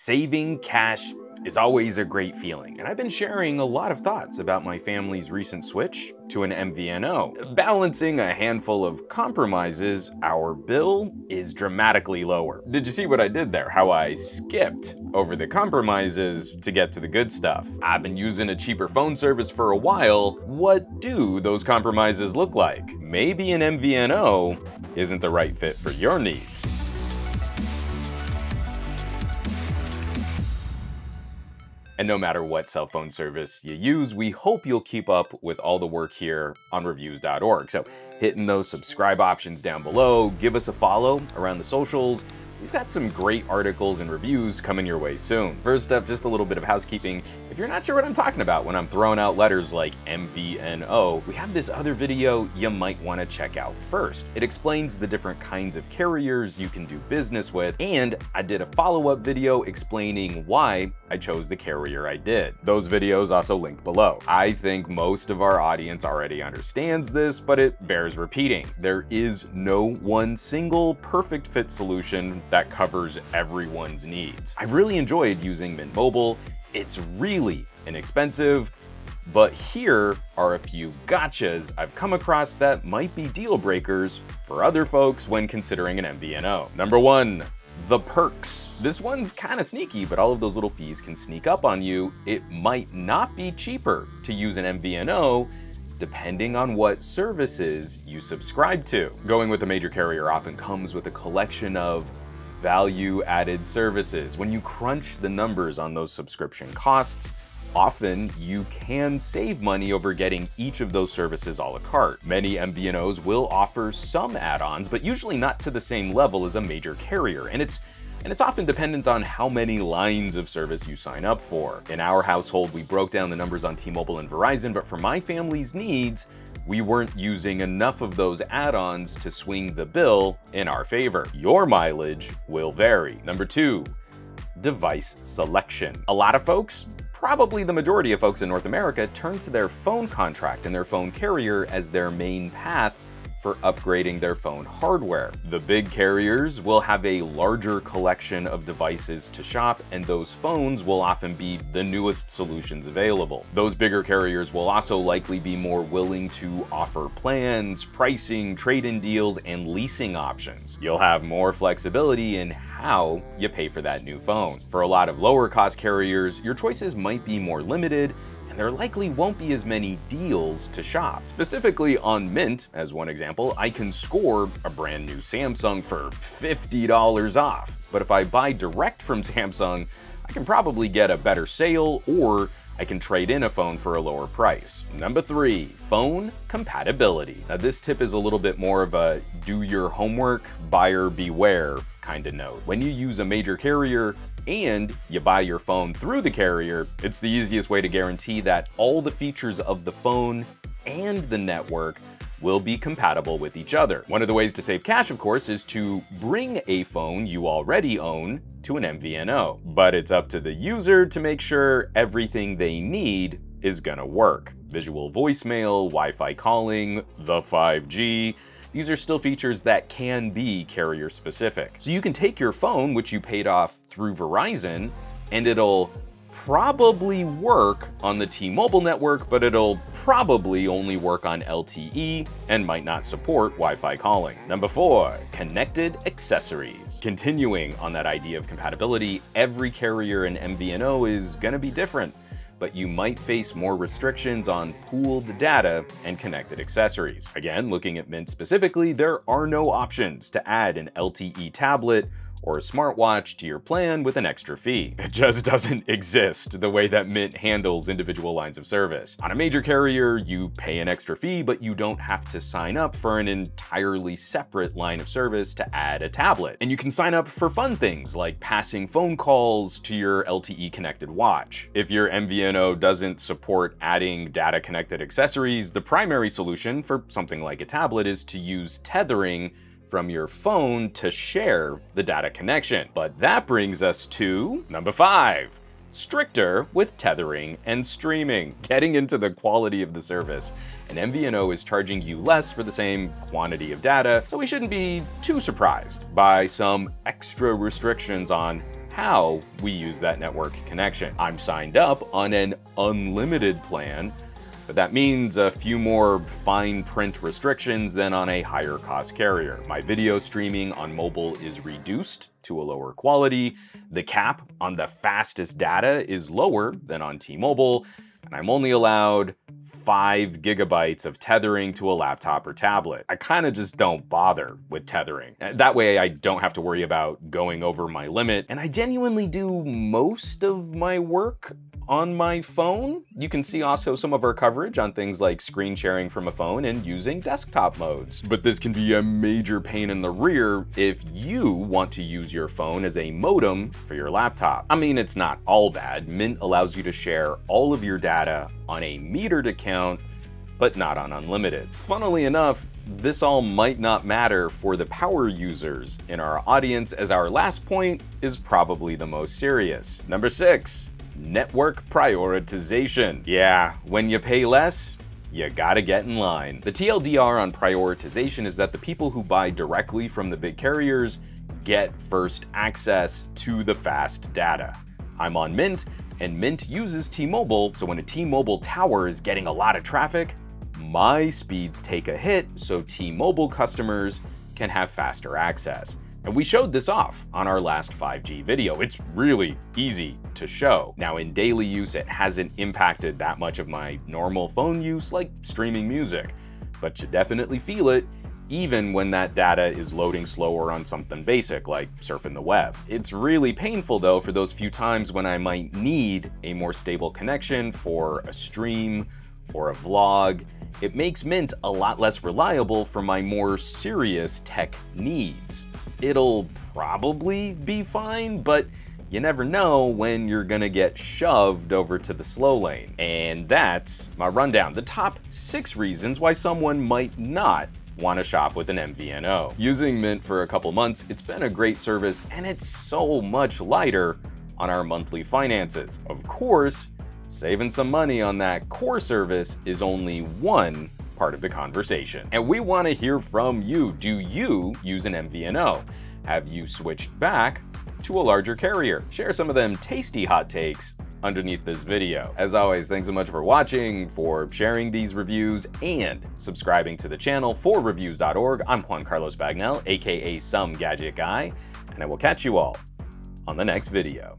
Saving cash is always a great feeling, and I've been sharing a lot of thoughts about my family's recent switch to an MVNO. Balancing a handful of compromises, our bill is dramatically lower. Did you see what I did there? How I skipped over the compromises to get to the good stuff. I've been using a cheaper phone service for a while. What do those compromises look like? Maybe an MVNO isn't the right fit for your needs. And no matter what cell phone service you use, we hope you'll keep up with all the work here on reviews.org. So hitting those subscribe options down below, give us a follow around the socials. We've got some great articles and reviews coming your way soon. First up, just a little bit of housekeeping. If you're not sure what I'm talking about when I'm throwing out letters like MVNO, we have this other video you might want to check out first. It explains the different kinds of carriers you can do business with, and I did a follow-up video explaining why I chose the carrier I did. Those videos also linked below. I think most of our audience already understands this, but it bears repeating. There is no one single perfect fit solution that covers everyone's needs. I really enjoyed using Mint Mobile. It's really inexpensive, but here are a few gotchas I've come across that might be deal breakers for other folks when considering an MVNO. Number one, the perks. This one's kind of sneaky, but all of those little fees can sneak up on you. It might not be cheaper to use an MVNO depending on what services you subscribe to. Going with a major carrier often comes with a collection of value-added services. When you crunch the numbers on those subscription costs, often you can save money over getting each of those services a la carte. Many MVNOs will offer some add-ons, but usually not to the same level as a major carrier, and it's often dependent on how many lines of service you sign up for. In our household, we broke down the numbers on T-Mobile and Verizon, but for my family's needs, we weren't using enough of those add-ons to swing the bill in our favor. Your mileage will vary. Number two, device selection. A lot of folks, probably the majority of folks in North America, turn to their phone contract and their phone carrier as their main path for upgrading their phone hardware. The big carriers will have a larger collection of devices to shop, and those phones will often be the newest solutions available. Those bigger carriers will also likely be more willing to offer plans, pricing, trade-in deals, and leasing options. You'll have more flexibility in how you pay for that new phone. For a lot of lower cost carriers, your choices might be more limited, there likely won't be as many deals to shop. Specifically on Mint, as one example, I can score a brand new Samsung for $50 off. But if I buy direct from Samsung, I can probably get a better sale, or I can trade in a phone for a lower price. Number three, phone compatibility. Now this tip is a little bit more of a do your homework, buyer beware kind of note. When you use a major carrier, and you buy your phone through the carrier, it's the easiest way to guarantee that all the features of the phone and the network will be compatible with each other. One of the ways to save cash, of course, is to bring a phone you already own to an MVNO. But it's up to the user to make sure everything they need is gonna work. Visual voicemail, Wi-Fi calling, the 5G, these are still features that can be carrier specific. So you can take your phone, which you paid off through Verizon, and it'll probably work on the T-Mobile network, but it'll probably only work on LTE and might not support Wi-Fi calling. Number four, connected accessories. Continuing on that idea of compatibility, every carrier and MVNO is gonna be different, but you might face more restrictions on pooled data and connected accessories. Again, looking at Mint specifically, there are no options to add an LTE tablet or a smartwatch to your plan with an extra fee. It just doesn't exist the way that Mint handles individual lines of service. On a major carrier, you pay an extra fee, but you don't have to sign up for an entirely separate line of service to add a tablet. And you can sign up for fun things like passing phone calls to your LTE connected watch. If your MVNO doesn't support adding data connected accessories, the primary solution for something like a tablet is to use tethering from your phone to share the data connection. But that brings us to number five, stricter with tethering and streaming. Getting into the quality of the service, an MVNO is charging you less for the same quantity of data, so we shouldn't be too surprised by some extra restrictions on how we use that network connection. I'm signed up on an unlimited plan, but that means a few more fine print restrictions than on a higher cost carrier. My video streaming on mobile is reduced to a lower quality. The cap on the fastest data is lower than on T-Mobile, and I'm only allowed 5 gigabytes of tethering to a laptop or tablet. I kind of just don't bother with tethering. That way I don't have to worry about going over my limit, and I genuinely do most of my work on my phone. You can see also some of our coverage on things like screen sharing from a phone and using desktop modes. But this can be a major pain in the rear if you want to use your phone as a modem for your laptop. I mean, it's not all bad. Mint allows you to share all of your data on a metered account, but not on unlimited. Funnily enough, this all might not matter for the power users in our audience, as our last point is probably the most serious. Number 6. Network prioritization. Yeah, when you pay less, you gotta get in line. The TLDR on prioritization is that the people who buy directly from the big carriers get first access to the fast data. I'm on Mint, and Mint uses T-Mobile, so when a T-Mobile tower is getting a lot of traffic, my speeds take a hit so T-Mobile customers can have faster access. And we showed this off on our last 5G video. It's really easy to show. Now, in daily use, it hasn't impacted that much of my normal phone use, like streaming music, but you definitely feel it even when that data is loading slower on something basic like surfing the web. It's really painful though for those few times when I might need a more stable connection for a stream or a vlog. It makes Mint a lot less reliable for my more serious tech needs. It'll probably be fine, but you never know when you're gonna get shoved over to the slow lane. And that's my rundown, the top 6 reasons why someone might not want to shop with an MVNO. Using Mint for a couple months, it's been a great service, and it's so much lighter on our monthly finances. Of course, saving some money on that core service is only one part of the conversation. And we want to hear from you. Do you use an MVNO? Have you switched back to a larger carrier? Share some of them tasty hot takes underneath this video. As always, thanks so much for watching, for sharing these reviews, and subscribing to the channel for reviews.org. I'm Juan Carlos Bagnell, aka Some Gadget Guy, and I will catch you all on the next video.